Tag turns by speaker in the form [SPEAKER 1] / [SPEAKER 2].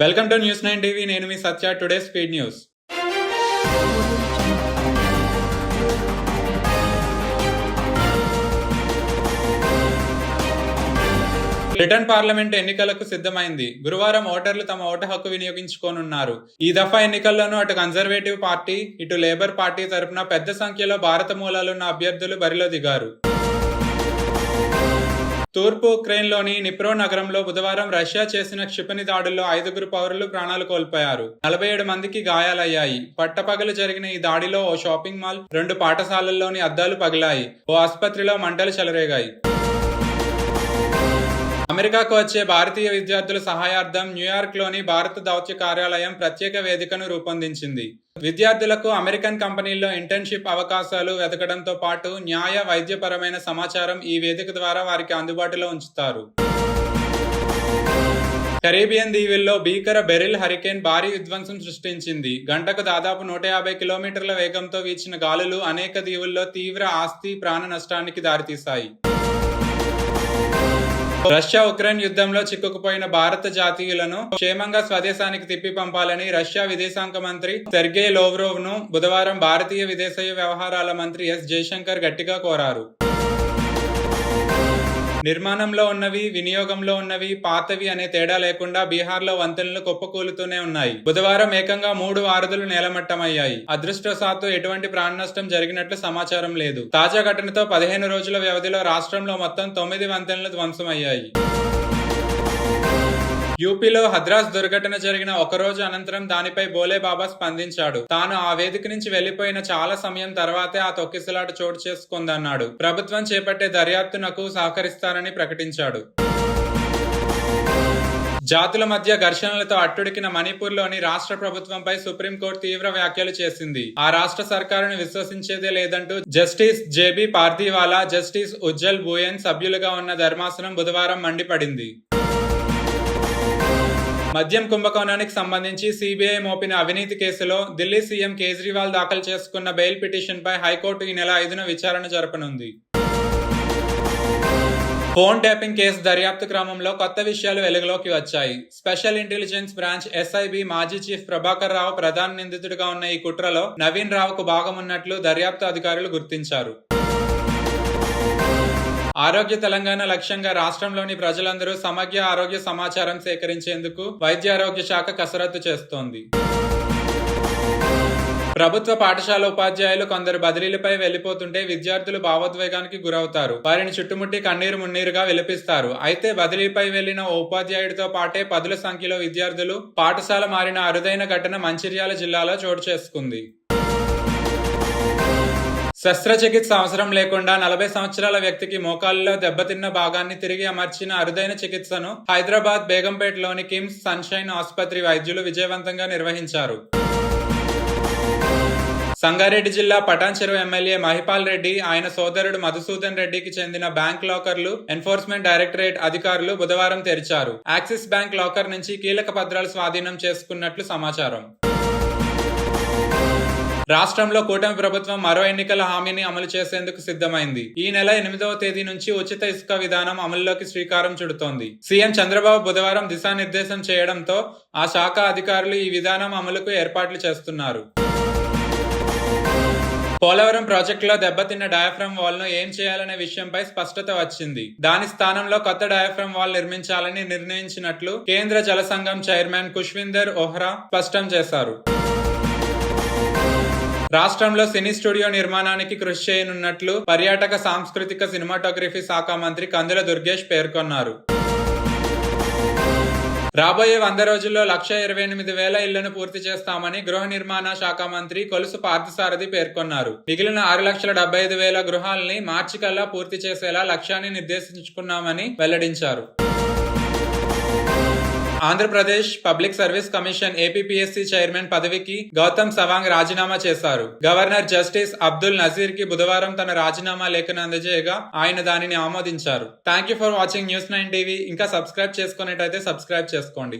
[SPEAKER 1] Welcome to news 9 TV. నేను మీ Satya. Today speed news. Britain parliament ఎన్నికలకు సిద్ధమైంది. గురువారం ఓటర్లు తమ ఓటు హక్కు వినియోగించుకోనున్నారు. ఈ దఫా ఎన్నికల్లోనూ అటు కన్జర్వేటివ్ పార్టీ, ఇటు లేబర్ పార్టీ తరపున పెద్ద సంఖ్యలో భారత మూలాలున్న అభ్యర్థులు బరిలో దిగారు. తూర్పు ఉక్రెయిన్లోని నిప్రో నగరంలో బుధవారం రష్యా చేసిన క్షిపణి దాడుల్లో 5 పౌరులు ప్రాణాలు కోల్పోయారు. 47 మందికి గాయాలయ్యాయి. పట్టపగలు జరిగిన ఈ దాడిలో ఓ షాపింగ్ మాల్, 2 పాఠశాలల్లోని అద్దాలు పగిలాయి. ఓ ఆసుపత్రిలో మంటలు చెలరేగాయి. అమెరికాకు వచ్చే భారతీయ విద్యార్థుల సహాయార్థం న్యూయార్క్లోని భారత దౌత్య కార్యాలయం ప్రత్యేక వేదికను రూపొందించింది. విద్యార్థులకు అమెరికన్ కంపెనీల్లో ఇంటర్న్షిప్ అవకాశాలు వెతకడంతో పాటు న్యాయ, వైద్యపరమైన సమాచారం ఈ వేదిక ద్వారా వారికి అందుబాటులో ఉంచుతారు. కరేబియన్ దీవుల్లో భీకర బెరిల్ హరికేన్ భారీ విధ్వంసం సృష్టించింది. గంటకు దాదాపు 150 కిలోమీటర్ల వేగంతో వీచిన గాలులు అనేక దీవుల్లో తీవ్ర ఆస్తి, ప్రాణ నష్టానికి దారితీశాయి. రష్యా ఉక్రెయిన్ యుద్ధంలో చిక్కుకుపోయిన భారత జాతీయులను క్షేమంగా స్వదేశానికి తిప్పి పంపాలని రష్యా విదేశాంగ మంత్రి సెర్గే లోవ్రోవ్ ను బుధవారం భారతీయ విదేశీ వ్యవహారాల మంత్రి ఎస్ జయశంకర్ గట్టిగా కోరారు. నిర్మాణంలో ఉన్నవి, వినియోగంలో ఉన్నవి, పాతవి అనే తేడా లేకుండా బీహార్లో వంతెనలు కుప్పకూలుతూనే ఉన్నాయి. బుధవారం ఏకంగా 3 వారధులు నేలమట్టమయ్యాయి. అదృష్టవశాత్తు ఎటువంటి ప్రాణ నష్టం జరిగినట్లు సమాచారం లేదు. తాజా ఘటనతో 15 రోజుల వ్యవధిలో రాష్ట్రంలో మొత్తం 9 వంతెనలు ధ్వంసమయ్యాయి. యూపీలో హద్రాస్ దుర్ఘటన జరిగిన ఒక రోజు అనంతరం దానిపై బోలే బాబా స్పందించాడు. తాను ఆ వేదిక నుంచి వెళ్లిపోయిన చాలా సమయం తర్వాతే ఆ తొక్కిసలాట చోటు చేసుకుందన్నాడు. ప్రభుత్వం చేపట్టే దర్యాప్తునకు సహకరిస్తారని ప్రకటించాడు. జాతుల మధ్య ఘర్షణలతో అట్టుడికిన మణిపూర్లోని రాష్ట్ర ప్రభుత్వంపై సుప్రీంకోర్టు తీవ్ర వ్యాఖ్యలు చేసింది. ఆ రాష్ట్ర సర్కారును విశ్వసించేదే లేదంటూ justice JB Pardiwala, justice Ujjal Bhuyan సభ్యులుగా ఉన్న ధర్మాసనం బుధవారం మండిపడింది. మద్యం కుంభకోణానికి సంబంధించి సిబిఐ మోపిన అవినీతి కేసులో ఢిల్లీ సీఎం కేజ్రీవాల్ దాఖలు చేసుకున్న బెయిల్ పిటిషన్పై హైకోర్టు ఈ నెల 5న విచారణ జరపనుంది. ఫోన్ ట్యాపింగ్ కేసు దర్యాప్తు క్రమంలో కొత్త విషయాలు వెలుగులోకి వచ్చాయి. స్పెషల్ ఇంటెలిజెన్స్ బ్రాంచ్ ఎస్ఐబి మాజీ చీఫ్ ప్రభాకర్ రావు ప్రధాన నిందితుడిగా ఉన్న ఈ కుట్రలో నవీన్ రావుకు భాగమున్నట్లు దర్యాప్తు అధికారులు గుర్తించారు. ఆరోగ్య తెలంగాణ లక్ష్యంగా రాష్ట్రంలోని ప్రజలందరూ సమగ్ర ఆరోగ్య సమాచారం సేకరించేందుకు వైద్య ఆరోగ్య శాఖ కసరత్తు చేస్తోంది. ప్రభుత్వ పాఠశాల ఉపాధ్యాయులు కొందరు బదిలీలపై వెళ్లిపోతుంటే విద్యార్థులు భావోద్వేగానికి గురవుతారు. వారిని చుట్టుముట్టి కన్నీరు మున్నీరుగా విలపిస్తారు. అయితే బదిలీపై వెళ్లిన ఓ ఉపాధ్యాయుడితో పాటే 10ల సంఖ్యలో విద్యార్థులు పాఠశాల మారిన అరుదైన ఘటన మంచిర్యాల జిల్లాలో చోటు చేసుకుంది. శస్త్రచికిత్స అవసరం లేకుండా 40 సంవత్సరాల వ్యక్తికి మోకాళ్ళలో దెబ్బతిన్న భాగాన్ని తిరిగి అమర్చిన అరుదైన చికిత్సను హైదరాబాద్ బేగంపేటలోని కిమ్స్ సన్షైన్ ఆసుపత్రి వైద్యులు విజయవంతంగా నిర్వహించారు. సంగారెడ్డి జిల్లా పటాన్ చెరువు ఎమ్మెల్యే మహిపాల్ రెడ్డి, ఆయన సోదరుడు మధుసూదన్ రెడ్డికి చెందిన బ్యాంక్ లాకర్లు ఎన్ఫోర్స్మెంట్ డైరెక్టరేట్ అధికారులు బుధవారం తెరిచారు. యాక్సిస్ బ్యాంక్ లాకర్ నుంచి కీలక పత్రాలు స్వాధీనం చేసుకున్నట్లు సమాచారం. రాష్ట్రంలో కూటమి ప్రభుత్వం మరో ఎన్నికల హామీని అమలు చేసేందుకు సిద్ధమైంది. ఈ నెల 8వ తేదీ నుంచి ఉచిత ఇసుక విధానం అమలులోకి శ్రీకారం చుడుతోంది. సీఎం చంద్రబాబు బుధవారం దిశానిర్దేశం చేయడంతో ఆ శాఖ అధికారులు ఈ విధానం అమలుకు ఏర్పాట్లు చేస్తున్నారు. పోలవరం ప్రాజెక్టులో దెబ్బతిన్న డయాఫ్రమ్ వాల్ ను ఏం చేయాలనే విషయంపై స్పష్టత వచ్చింది. దాని స్థానంలో కొత్త డయాఫ్రమ్ వాల్ నిర్మించాలని నిర్ణయించినట్లు కేంద్ర జల సంఘం చైర్మన్ ఖుష్విందర్ ఓహ్రా స్పష్టం చేశారు. రాష్ట్రంలో సినీ స్టూడియో నిర్మాణానికి కృషి చేయనున్నట్లు పర్యాటక, సాంస్కృతిక, సినిమాటోగ్రఫీ శాఖ మంత్రి కందుల దుర్గేష్ పేర్కొన్నారు. రాబోయే 100 రోజుల్లో 128,000 ఇళ్లను పూర్తి చేస్తామని గృహ నిర్మాణ శాఖ మంత్రి కొలుసు పార్థసారథి పేర్కొన్నారు. మిగిలిన 6,75,000 గృహాలని మార్చి కల్లా పూర్తి చేసేలా లక్ష్యాన్ని నిర్దేశించుకున్నామని వెల్లడించారు. Andhra Pradesh public service commission APPSC chairman పదవికి గౌతమ్ సవాంగ్ రాజీనామా చేశారు. గవర్నర్ జస్టిస్ అబ్దుల్ నజీర్ కి బుధవారం తన రాజీనామా లేఖను అందజేయగా ఆయన దానిని ఆమోదించారు. Thank you for watching news 9 TV. ఇంకా సబ్స్క్రైబ్ చేసుకున్నట్టయితే సబ్స్క్రైబ్ చేసుకోండి.